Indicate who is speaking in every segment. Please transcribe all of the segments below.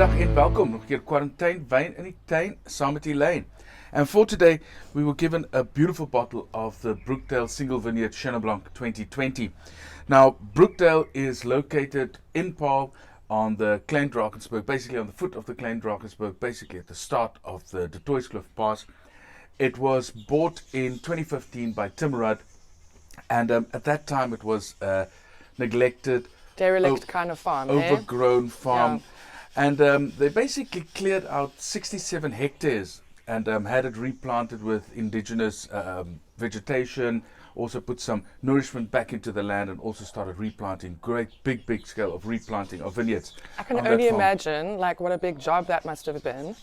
Speaker 1: Goeiedag en welkom nog een keer Kwarantynwyn in die tuin saam met Elaine. And for today we were given a beautiful bottle of the Brookdale Single Vineyard Chenin Blanc 2020. Now Brookdale is located in Paarl on the Klein basically on the foot of the Klein, basically at the start of the Tuin Pass. It was bought in 2015 by Tim Ruud, and at that time it was neglected,
Speaker 2: derelict kind of farm,
Speaker 1: overgrown farm. Yeah. And they basically cleared out 67 hectares and had it replanted with indigenous vegetation, also put some nourishment back into the land, and also started replanting, great big scale of replanting of vineyards.
Speaker 2: I can only imagine like what a big job that must have been,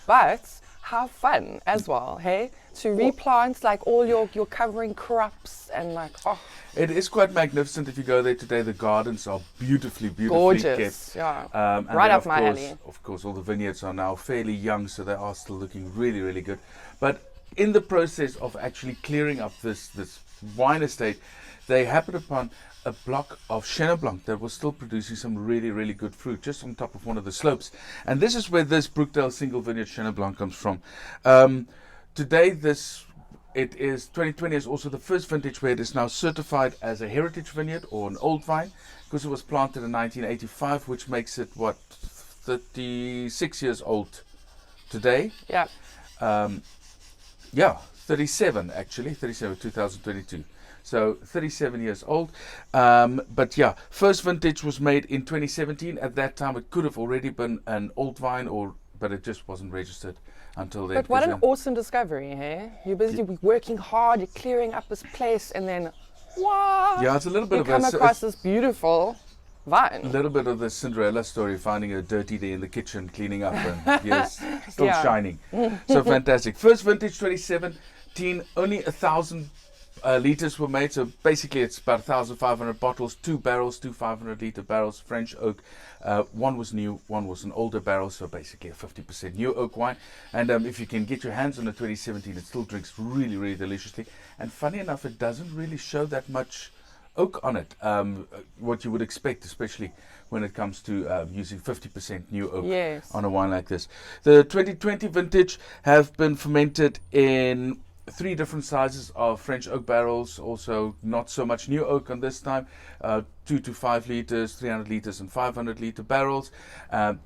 Speaker 2: but how fun as well, hey? To replant like all your covering crops and like, oh.
Speaker 1: It is quite magnificent. If you go there today, the gardens are beautifully
Speaker 2: gorgeous,
Speaker 1: kept.
Speaker 2: Yeah. Right up my alley.
Speaker 1: Of course, all the vineyards are now fairly young, so they are still looking really good. But in the process of actually clearing up this wine estate, they happened upon a block of Chenin Blanc that was still producing some really good fruit just on top of one of the slopes. And this is where this Brookdale Single Vineyard Chenin Blanc comes from. Today, it is 2020 is also the first vintage where it is now certified as a heritage vineyard or an old vine, because it was planted in 1985, which makes it 36 years old today.
Speaker 2: Yeah.
Speaker 1: 37 actually, 2022. So 37 years old. But yeah, first vintage was made in 2017. At that time, it could have already been an old vine, but it just wasn't registered until then.
Speaker 2: But what an awesome discovery, hey? You're busy working hard, you're clearing up this place, and then, wow!
Speaker 1: Yeah, it's a little bit
Speaker 2: you come across this beautiful vine.
Speaker 1: A little bit of the Cinderella story, finding her dirty there in the kitchen, cleaning up, and yes, still shining. So fantastic. First vintage 2017, only 1,000 liters were made, so basically it's about 1,500 bottles, 2 barrels, 2 500-liter barrels, French oak. One was new, one was an older barrel, so basically a 50% new oak wine. And if you can get your hands on a 2017, it still drinks really deliciously. And funny enough, it doesn't really show that much oak on it, what you would expect, especially when it comes to using 50% new oak on a wine like this. The 2020 vintage have been fermented in 3 different sizes of French oak barrels, also not so much new oak on this time, 2 to 5 liters, 300 liters and 500-liter barrels,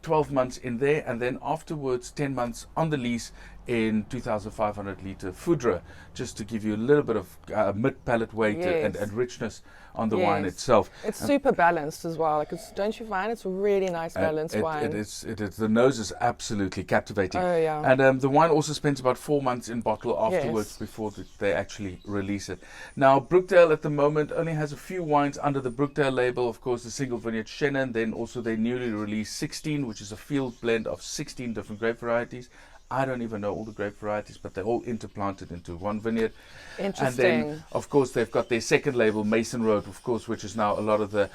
Speaker 1: 12 months in there, and then afterwards 10 months on the lease in 2,500-liter foudre, just to give you a little bit of mid-palate weight and richness on the wine itself.
Speaker 2: It's super balanced as well. Like, don't you find it's a really nice balanced wine?
Speaker 1: It is. The nose is absolutely captivating.
Speaker 2: Oh yeah.
Speaker 1: And the wine also spends about 4 months in bottle afterwards before they actually release it. Now Brookdale at the moment only has a few wines under the Brookdale label. Of course, the Single Vineyard Chenin, then also their newly released 16, which is a field blend of 16 different grape varieties. I don't even know all the grape varieties, but they're all interplanted into one vineyard.
Speaker 2: Interesting.
Speaker 1: And then, of course, they've got their second label, Mason Road, of course, which is now a lot of the,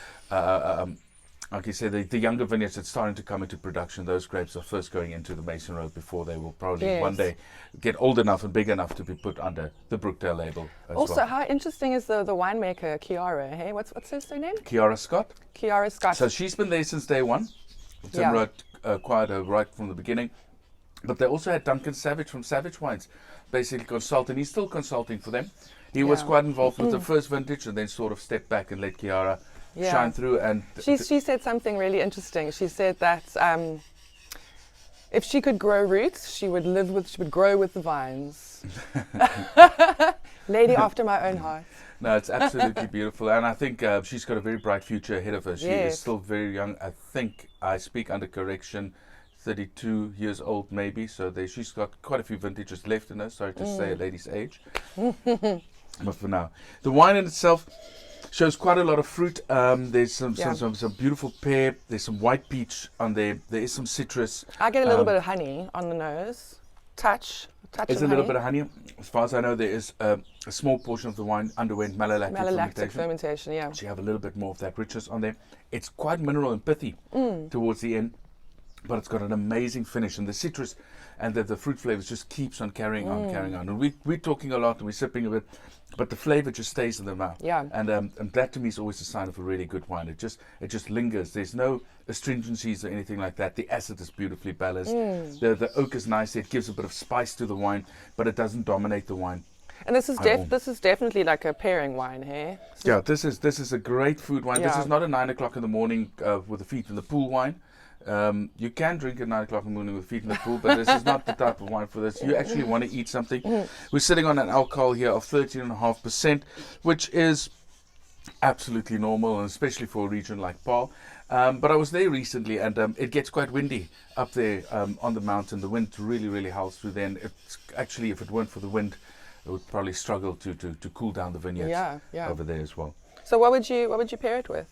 Speaker 1: like you said, the younger vineyards that's starting to come into production. Those grapes are first going into the Mason Road before they will probably one day get old enough and big enough to be put under the Brookdale label as
Speaker 2: also,
Speaker 1: well.
Speaker 2: how interesting is the winemaker, Kiara, hey? What's her name?
Speaker 1: Kiara Scott.
Speaker 2: Kiara Scott.
Speaker 1: So she's been there since day one. Tim Ruud acquired her right from the beginning. But they also had Duncan Savage from Savage Wines, basically consult, and he's still consulting for them. He was quite involved with the first vintage, and then sort of stepped back and let Kiara shine through. And
Speaker 2: she said something really interesting. She said that if she could grow roots, she would grow with the vines. Lady after my own heart.
Speaker 1: No, it's absolutely beautiful, and I think she's got a very bright future ahead of her. She is still very young. I think I speak under correction. 32 years old maybe, so she's got quite a few vintages left in her. Sorry to say a lady's age. But for now, the wine in itself shows quite a lot of fruit. There's some beautiful pear, there's some white peach on there, there is some citrus.
Speaker 2: I get a little bit of honey on the nose. Touch
Speaker 1: There's a little bit of honey. As far as I know, there is a small portion of the wine underwent malolactic
Speaker 2: fermentation. Yeah.
Speaker 1: So you have a little bit more of that richness on there. It's quite mineral and pithy towards the end. but it's got an amazing finish, and the citrus and the fruit flavors just keeps on carrying on. And we're talking a lot and we're sipping a bit, but the flavor just stays in the mouth.
Speaker 2: Yeah.
Speaker 1: And that to me is always a sign of a really good wine. It just lingers. There's no astringencies or anything like that. The acid is beautifully balanced. The oak is nice. It gives a bit of spice to the wine, but it doesn't dominate the wine.
Speaker 2: And this is definitely like a pairing wine, hey?
Speaker 1: Yeah, this is a great food wine. This
Speaker 2: Yeah.
Speaker 1: is not a 9 o'clock in the morning with the feet in the pool wine. You can drink at 9 o'clock in the morning with feet in the pool, but this is not the type of wine for this. You actually want to eat something. We're sitting on an alcohol here of 13.5%, which is absolutely normal, and especially for a region like Paarl. But I was there recently, and it gets quite windy up there on the mountain. The wind really, really howls through there. And it's actually, if it weren't for the wind, it would probably struggle to cool down the vineyards over there as well.
Speaker 2: So what would you pair it with?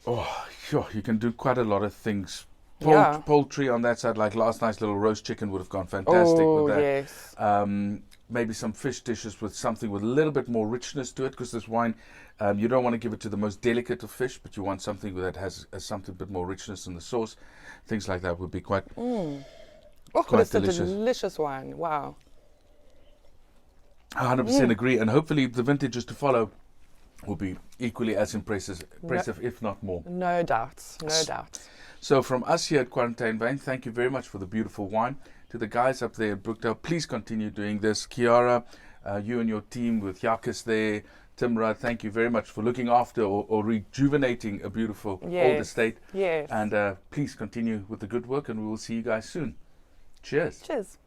Speaker 1: Oh, sure. You can do quite a lot of things.
Speaker 2: Yeah.
Speaker 1: Poultry on that side, like last night's little roast chicken would have gone fantastic with that.
Speaker 2: Yes.
Speaker 1: Maybe some fish dishes with something with a little bit more richness to it, because this wine, you don't want to give it to the most delicate of fish, but you want something that has something a bit more richness in the sauce. Things like that would be quite
Speaker 2: Quite it's
Speaker 1: delicious.
Speaker 2: a delicious wine. Wow.
Speaker 1: 100% agree, and hopefully the vintages to follow will be equally as impressive, if not more.
Speaker 2: No doubts. No doubts.
Speaker 1: So from us here at Kwarantynwyn, thank you very much for the beautiful wine. To the guys up there at Brookdale, please continue doing this. Kiara, you and your team with Jaap-Henk there. Tim Ruud, thank you very much for looking after or rejuvenating a beautiful old estate.
Speaker 2: Yes.
Speaker 1: And please continue with the good work, and we will see you guys soon. Cheers.
Speaker 2: Cheers.